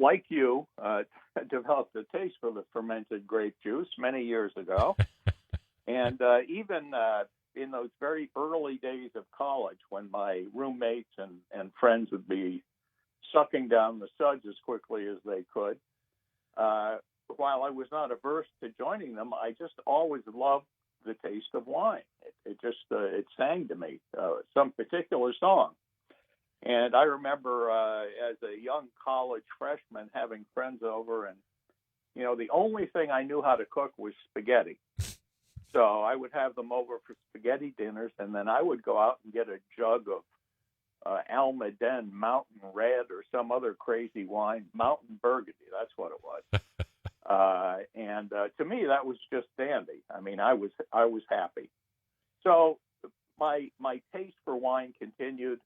like you, developed a taste for the fermented grape juice many years ago. And even in those very early days of college, when my roommates and friends would be sucking down the suds as quickly as they could, while I was not averse to joining them, I just always loved the taste of wine. It just it sang to me some particular song. And I remember as a young college freshman having friends over, and the only thing I knew how to cook was spaghetti. So I would have them over for spaghetti dinners, and then I would go out and get a jug of Almaden Mountain Red or some other crazy wine, Mountain Burgundy. That's what it was. And to me, that was just dandy. I mean, I was happy. So my taste for wine continued.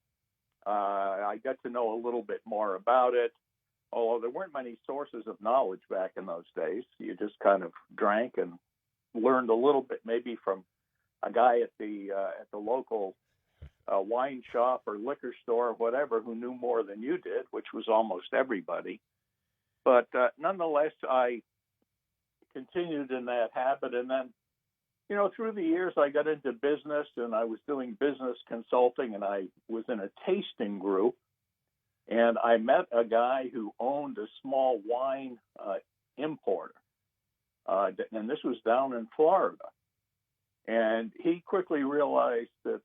I got to know a little bit more about it, although there weren't many sources of knowledge back in those days. You just kind of drank and learned a little bit, maybe from a guy at the local wine shop or liquor store or whatever who knew more than you did, which was almost everybody. But nonetheless, I continued in that habit. And then, through the years, I got into business, and I was doing business consulting, and I was in a tasting group. And I met a guy who owned a small wine importer. And this was down in Florida. And he quickly realized that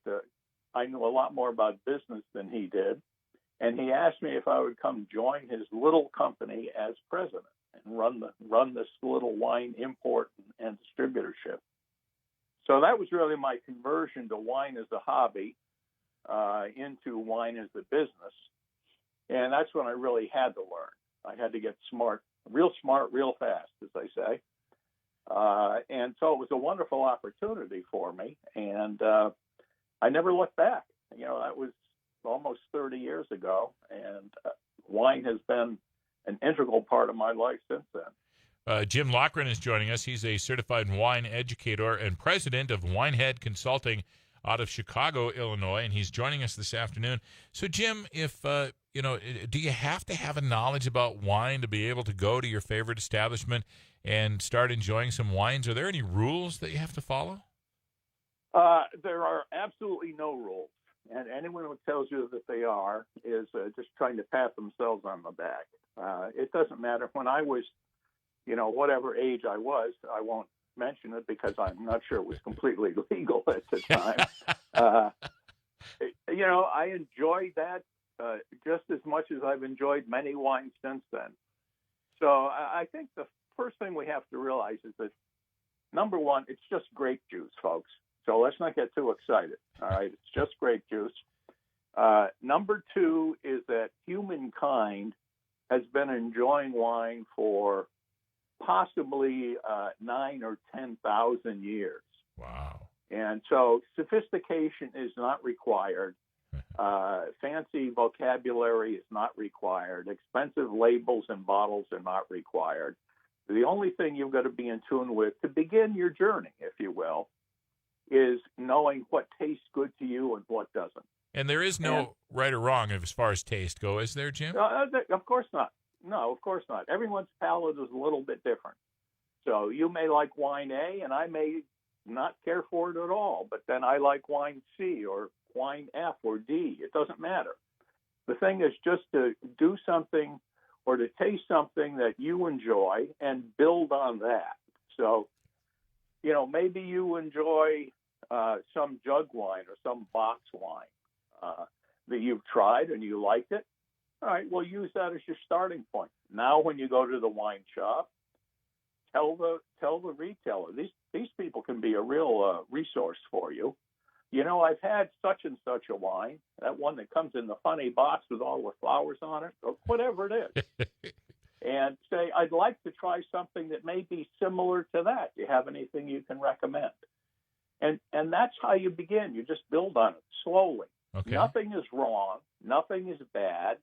I knew a lot more about business than he did. And he asked me if I would come join his little company as president and run this little wine import and distributorship. So that was really my conversion to wine as a hobby into wine as a business. And that's when I really had to learn. I had to get smart, real fast, as they say. And so it was a wonderful opportunity for me. And I never looked back. That was almost 30 years ago. And wine has been an integral part of my life since then. Jim Laughren is joining us. He's a certified wine educator and president of Winehead Consulting out of Chicago, Illinois, and he's joining us this afternoon. So, Jim, if do you have to have a knowledge about wine to be able to go to your favorite establishment and start enjoying some wines? Are there any rules that you have to follow? There are absolutely no rules, and anyone who tells you that they are is just trying to pat themselves on the back. It doesn't matter. When I was whatever age I was, I won't mention it because I'm not sure it was completely legal at the time. I enjoyed that just as much as I've enjoyed many wines since then. So I think the first thing we have to realize is that, number one, it's just grape juice, folks. So let's not get too excited. All right, it's just grape juice. Number two is that humankind has been enjoying wine for possibly 9,000 or 10,000 years. Wow. And so sophistication is not required. Fancy vocabulary is not required. Expensive labels and bottles are not required. The only thing you've got to be in tune with to begin your journey, if you will, is knowing what tastes good to you and what doesn't. And there is no right or wrong as far as taste go, is there, Jim? Of course not. No, of course not. Everyone's palate is a little bit different. So you may like wine A, and I may not care for it at all, but then I like wine C or wine F or D. It doesn't matter. The thing is just to do something or to taste something that you enjoy and build on that. So, maybe you enjoy some jug wine or some box wine that you've tried and you liked it. All right, well, use that as your starting point. Now, when you go to the wine shop, tell the retailer. These people can be a real resource for you. I've had such and such a wine, that one that comes in the funny box with all the flowers on it, or whatever it is, and say, I'd like to try something that may be similar to that. Do you have anything you can recommend? And that's how you begin. You just build on it slowly. Okay. Nothing is wrong. Nothing is bad.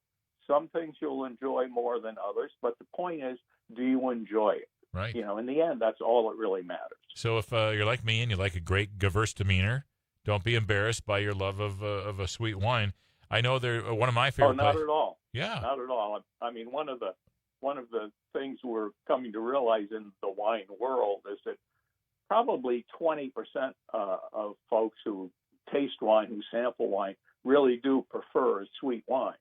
Some things you'll enjoy more than others, but the point is, do you enjoy it? Right. In the end, that's all that really matters. So if you're like me and you like a great Gewürztraminer, don't be embarrassed by your love of a sweet wine. I know they're one of my favorite. Oh, not at all. Yeah. Not at all. I mean, one of the one of the things we're coming to realize in the wine world is that probably 20% of folks who taste wine, who sample wine, really do prefer a sweet wine.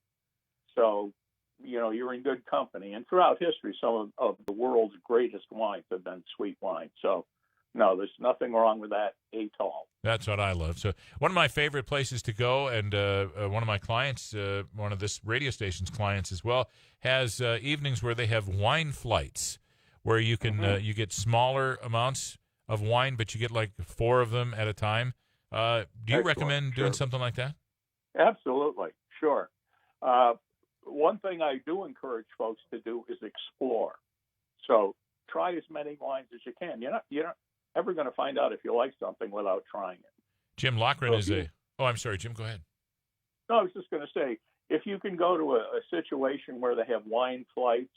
So, you're in good company. And throughout history, some of the world's greatest wines have been sweet wines. So, no, there's nothing wrong with that at all. That's what I love. So one of my favorite places to go, and one of my clients, one of this radio station's clients as well, has evenings where they have wine flights, where you can you get smaller amounts of wine, but you get like 4 of them at a time. Do you recommend doing something like that? Absolutely, sure. One thing I do encourage folks to do is explore. So try as many wines as you can. You're not ever going to find out if you like something without trying it. Jim Laughren is a... Oh, I'm sorry, Jim, go ahead. No, I was just going to say, if you can go to a situation where they have wine flights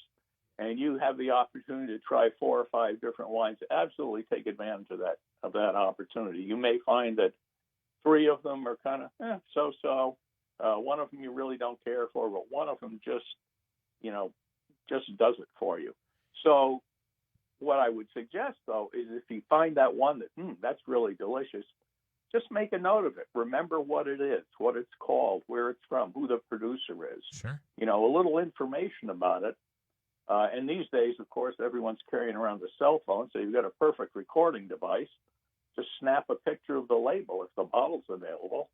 and you have the opportunity to try 4 or 5 different wines, absolutely take advantage of that opportunity. You may find that 3 of them are kind of so-so. One of them you really don't care for, but one of them just does it for you. So what I would suggest, though, is if you find that one that's really delicious, just make a note of it. Remember what it is, what it's called, where it's from, who the producer is. Sure. A little information about it. And these days, of course, everyone's carrying around a cell phone, so you've got a perfect recording device. Just snap a picture of the label if the bottle's available,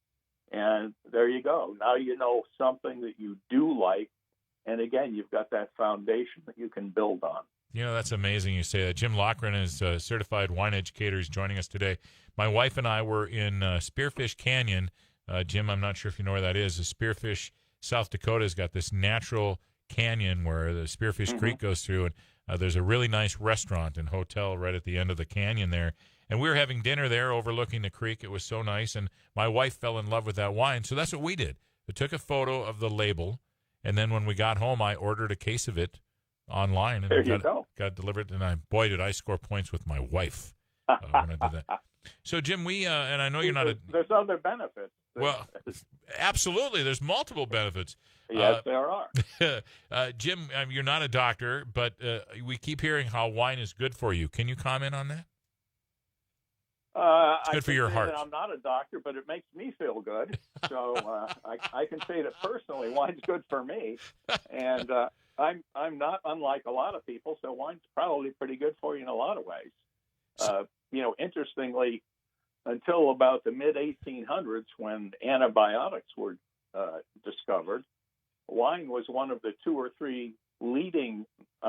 and there you go. Now you know something that you do like, and again, you've got that foundation that you can build on. That's amazing you say that. Jim Laughren is a certified wine educator. He's joining us today. My wife and I were in Spearfish Canyon. Jim, I'm not sure if you know where that is. The Spearfish, South Dakota, has got this natural canyon where the Spearfish Creek goes through, and there's a really nice restaurant and hotel right at the end of the canyon there. And we were having dinner there overlooking the creek. It was so nice, and my wife fell in love with that wine, so that's what we did. I took a photo of the label, and then when we got home, I ordered a case of it online, and got it delivered, and boy, did I score points with my wife when I did that. So, Jim, and I know you're not there's other benefits. Well, absolutely. There's multiple benefits. Yes, there are. Jim, you're not a doctor, but we keep hearing how wine is good for you. Can you comment on that? It's good for your heart. I'm not a doctor, but it makes me feel good. So I can say that personally, wine's good for me. And I'm not unlike a lot of people, so wine's probably pretty good for you in a lot of ways. Interestingly, until about the mid-1800s, when antibiotics were discovered, wine was one of the 2 or 3 leading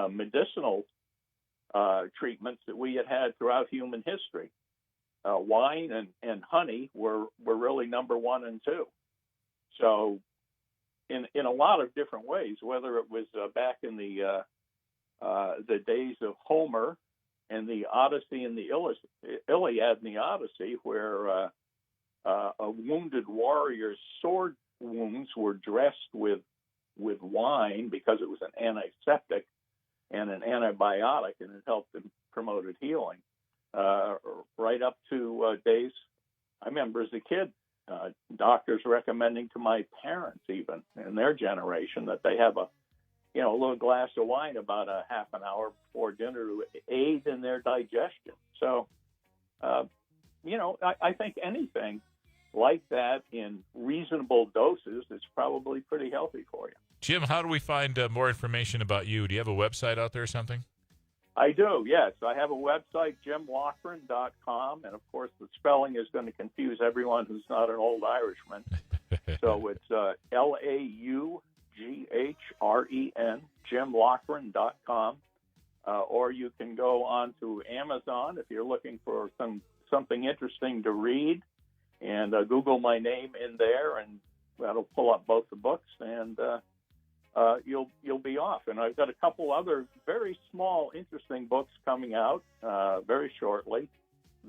medicinal treatments that we had throughout human history. Wine and honey were really number 1 and 2. So in a lot of different ways, whether it was back in the days of Homer and the Odyssey and the Iliad and the Odyssey, where a wounded warrior's sword wounds were dressed with wine because it was an antiseptic and an antibiotic, and it helped and promoted healing. Right up to days, I remember as a kid, doctors recommending to my parents, even in their generation, that they have a little glass of wine about a half an hour before dinner to aid in their digestion. So, I think anything like that in reasonable doses is probably pretty healthy for you. Jim, how do we find more information about you? Do you have a website out there or something? I do, yes. I have a website, jimlaughren.com, and of course the spelling is going to confuse everyone who's not an old Irishman. So it's Laughren, jimlaughren.com, or you can go on to Amazon if you're looking for something interesting to read, and Google my name in there, and that'll pull up both the books, and you'll be off. And I've got a couple other very small, interesting books coming out very shortly.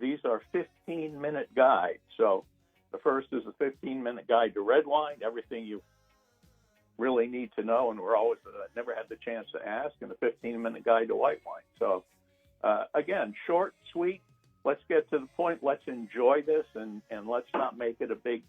These are 15-minute guides. So the first is a 15-minute guide to red wine, everything you really need to know, and we're always never had the chance to ask, and a 15-minute guide to white wine. So again, short, sweet. Let's get to the point. Let's enjoy this, and let's not make it a big,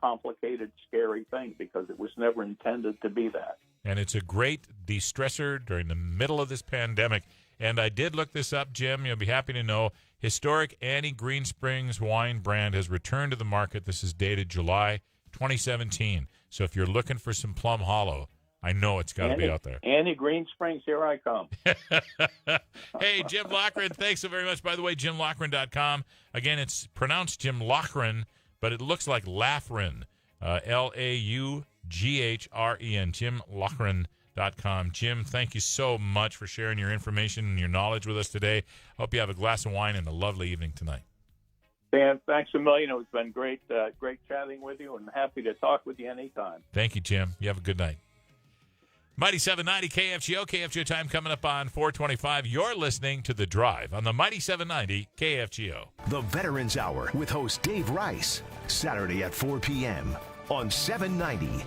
complicated, scary thing, because it was never intended to be that. and it's a great de-stressor during the middle of this pandemic. And I did look this up, Jim. You'll be happy to know historic Annie Green Springs wine brand has returned to the market. This is dated July 2017. So if you're looking for some Plum Hollow, I know it's got to be out there. Annie Green Springs, here I come. Hey, Jim Laughren, thanks so very much. By the way, JimLaughren.com. Again, it's pronounced Jim Laughren, but it looks like Laughren, Laughren, JimLaughren.com. Jim, thank you so much for sharing your information and your knowledge with us today. Hope you have a glass of wine and a lovely evening tonight. Dan, thanks a million. It's been great chatting with you, and happy to talk with you anytime. Thank you, Jim. You have a good night. Mighty 790 KFGO. KFGO time coming up on 425. You're listening to The Drive on the Mighty 790 KFGO. The Veterans Hour with host Dave Rice. Saturday at 4 p.m. on 790